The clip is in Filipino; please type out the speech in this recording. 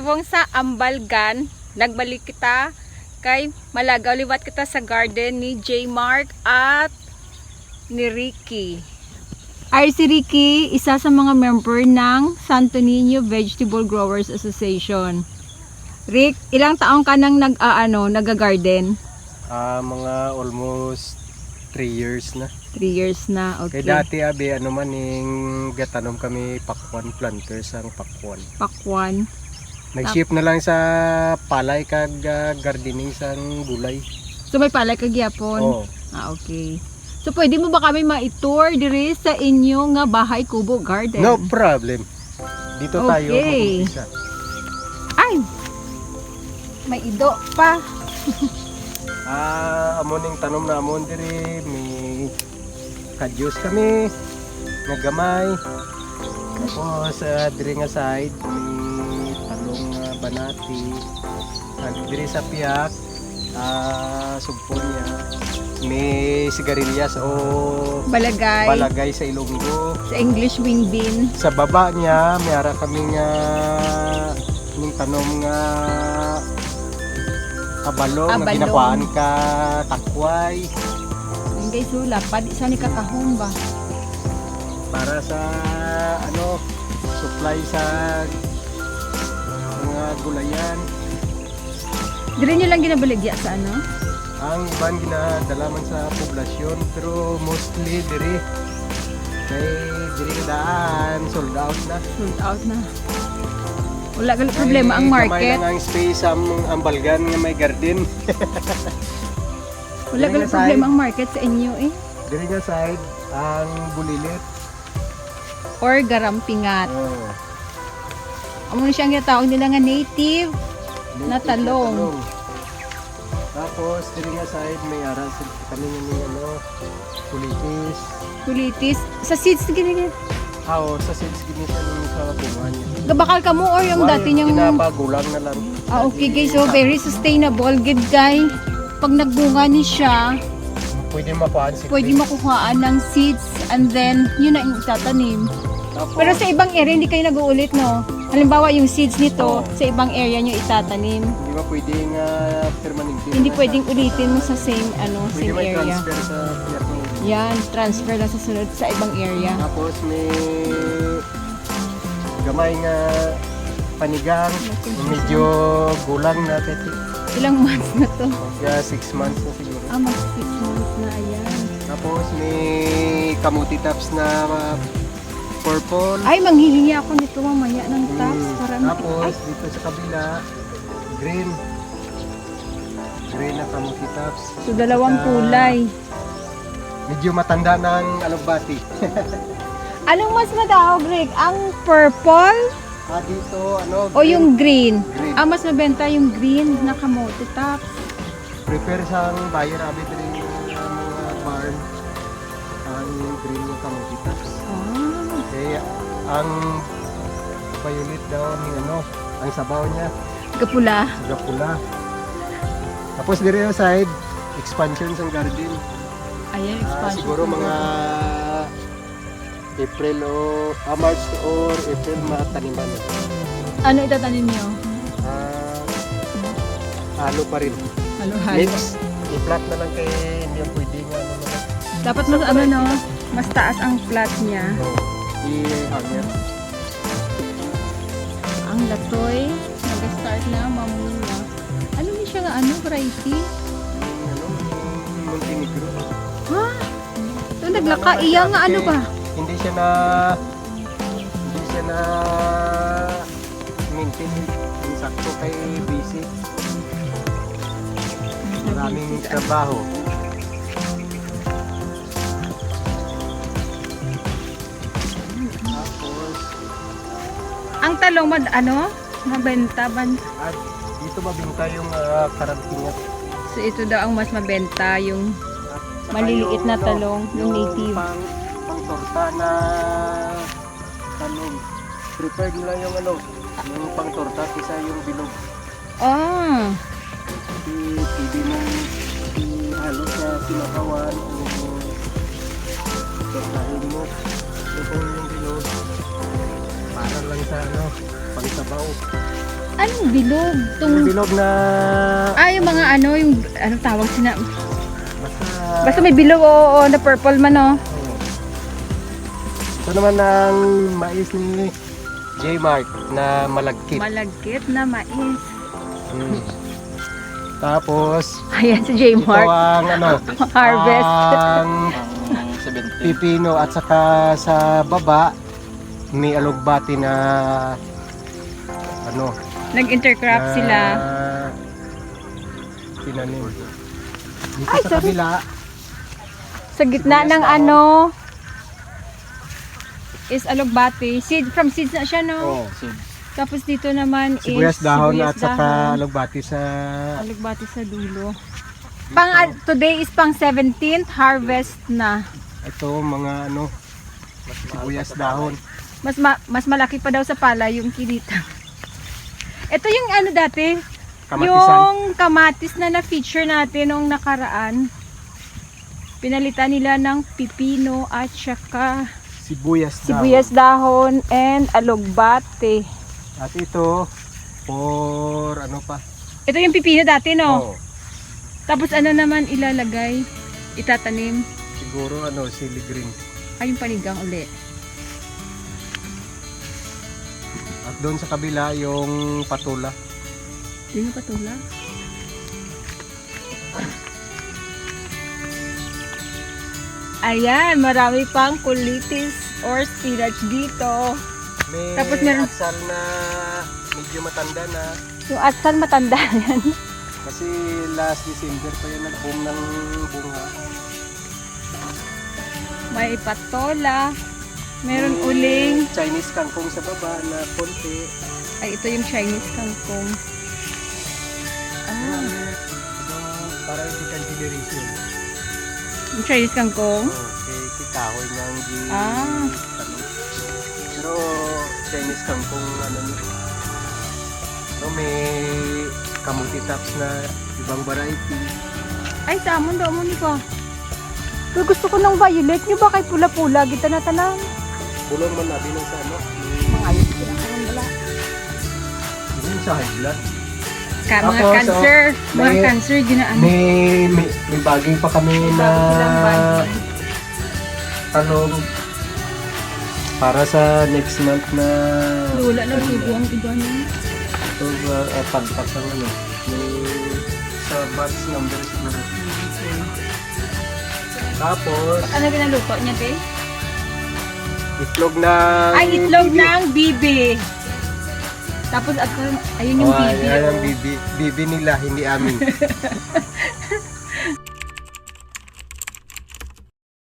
subong sa Ambalgan. Nagbalik kita kay malagaw liwat kita sa garden ni J. Mark at ni Ricky. Ay si Ricky, isa sa mga member ng Santo Niño Vegetable Growers Association. Rick, ilang taong ka nang nag-garden? Mga almost 3 years na. 3 years na, okay. Kaya dati gatanom kami pakwan planters ang pakwan. Pakwan. Nag-shift na lang sa palay kag gardening sang gulay. So may palay kag yapon. Oo. Okay. So pwede mo ba kami ma-tour diri sa inyo nga bahay kubo garden? No problem. Dito tayo mag-umpisa. Ay! May ido pa. Amoning tanom na amon diri, may kadyos kami, nagamay. Tapos diri nga side, may talong banati. At diri sa piyak, sugpon niya, may sigarilyas o balagay sa Ilonggo. Sa English wing bean. Sa baba niya, may ara kami nga yung tanom nga abalong na ginakuhaan ka takway. Yung guys, lapad isa ni kakahon ba? Para sa supply sa mga gulayan. Dire nyo lang ginabaligya sa ano? Ang iban ginadalaman sa poblasyon, pero mostly diri daan sold out na. Sold out na. Wala gali problema ang market. Kamay lang ang space ang Ambalgan nga may garden. Wala gali problema ang market sa inyo eh. Diri nga side ang bulilit or garampingat. Amo na siyang ginatawag nila nga native na talong. Tapos diri nga side may ara kami nga kulitis. Kulitis sa seeds gini. Sa seeds gini sa bunga niya. Gabakal ka mo or yung dati niyang pinapagulang na lang. Okay guys, so very sustainable good guy. Pag nagbunga ni siya, pwede makuhaan ng seeds and then yun na yung itatanim. Tapos, pero sa ibang area hindi kayo nag-uulit, no? Halimbawa yung seeds nito sa ibang area nyo itatanim. Hindi ba pwedeng permanente? Hindi pwedeng ulitin mo sa same pwede same may area. transfer sa Vietnam. Yan, transfer lang sa sunod sa ibang area. Tapos may gamay nga panigang, medyo gulang na tete. Ilang months na to? Mag 6 months na siguro. Mag 6 months na, ayan. Tapos may kamuti tops na purple. Ay, manghihingi ako nito mamaya ng tops. Tapos dito sa kabila, green. Green na kamuti tops. So, dalawang kulay. Medyo matanda ng alugbati. Anong mas matawag, Rick? Ang purple? Dito, o yung green? Green. Mas mabenta yung green na kamote tops. Prepare sa buyer abit rin mga barn. Ang green yung kamuti tops. Kaya ang violet daw ang sabaw niya. Gapula. Tapos dire yung side, expansion sa garden. Ayan, expansion. Siguro mga April o March or April mataniman. Ano itatanim niyo? Halo pa rin. Halo-halo. Mix. I-flat na lang kay hindi pwede nga Dapat mas mas taas ang flat niya. I-hanger. Ang latoy, nag-start na mamunga. Ano ni siya nga variety? Montenegro. Ha? Ito naglaka iya nga ba? Hindi siya na maintain sakto kay basic. Maraming trabaho. Tapos ang talong mabenta ba? at dito mabinta yung karampingat. So ito daw ang mas mabenta, yung maliliit na talong, yung native. Pang torta na talong. Prepared nila yung yung pang torta kaysa yung bilog. Pwede mong ihalo sa sinakawan o tortahin mo. Ito yung bilog. Para lang sa pang sabaw. Anong bilog? Yung bilog na... Yung mga ano, yung ano tawag sina... Basta... Basta may bilog o na purple man, oh. Oo. Ito naman ang mais ni J-Mark na malagkit. Malagkit na mais. Hmm. Tapos, Ayan si ito J-Mark. ang ano, Harvest. ang pipino at saka sa baba may alugbati na ano, Nag-intercrop na sila. tinanim. Dito Ay, sa sorry. kabila, Sa gitna Sibuyas ng dahon. ano is alugbati. From seeds na siya, no? oh, Tapos dito naman sibuyas is dahon sibuyas at saka dahon. alugbati sa Alugbati sa dulo. Today is pang 17th harvest na. ito mga ano, sibuyas dahon. Mas malaki pa daw sa pala yung kinita. Ito yung ano dati, Kamatisan. yung kamatis na na-feature natin nung nakaraan. Pinalitan nila ng pipino at saka sibuyas dahon and alugbate. At ito for ano pa? Ito yung pipino dati, no? Oh, Tapos ano naman ilalagay? Itatanim. siguro ano, chili green. Ay, yung panigang uli. At doon sa kabila yung patula. Yun yung patula. Ayan, marami pang kulitis or spinach dito. May Tapos meron- atsal na medyo matanda na. Yung atsan matanda yan. Kasi last December pa yan nag-boom ng bunga. May patola. Meron May uling. Chinese kangkong sa baba na konti. Ay, ito yung Chinese kangkong. Ah, Para hindi consideration. yung Chinese kangkong. Okay, kikahoy ng Ah. ano. Pero Chinese kangkong ano niya. So may kamuti tops na ibang variety. Ay, samon daw mo ni ko. Pero gusto ko ng violet. Nyo ba kay pula-pula? Gita na tanan. Bulong man nabi ng sa ano. Mga ayos ko lang ang wala. Yung sa high blood. Mga Tapos, cancer. Mga may- cancer, ginaan. May bagay pa kami na Silang bagay. talong para sa next month na Lula na subo ang iba niya. ito pagpas ang ano yung sa batch number siguro. Tapos Ano ginaluto niya, te? itlog ng Ay, itlog bibi. ng bibi. Tapos, ayun yung Oh, bibi. ayan ang oh. bibi nila, hindi amin.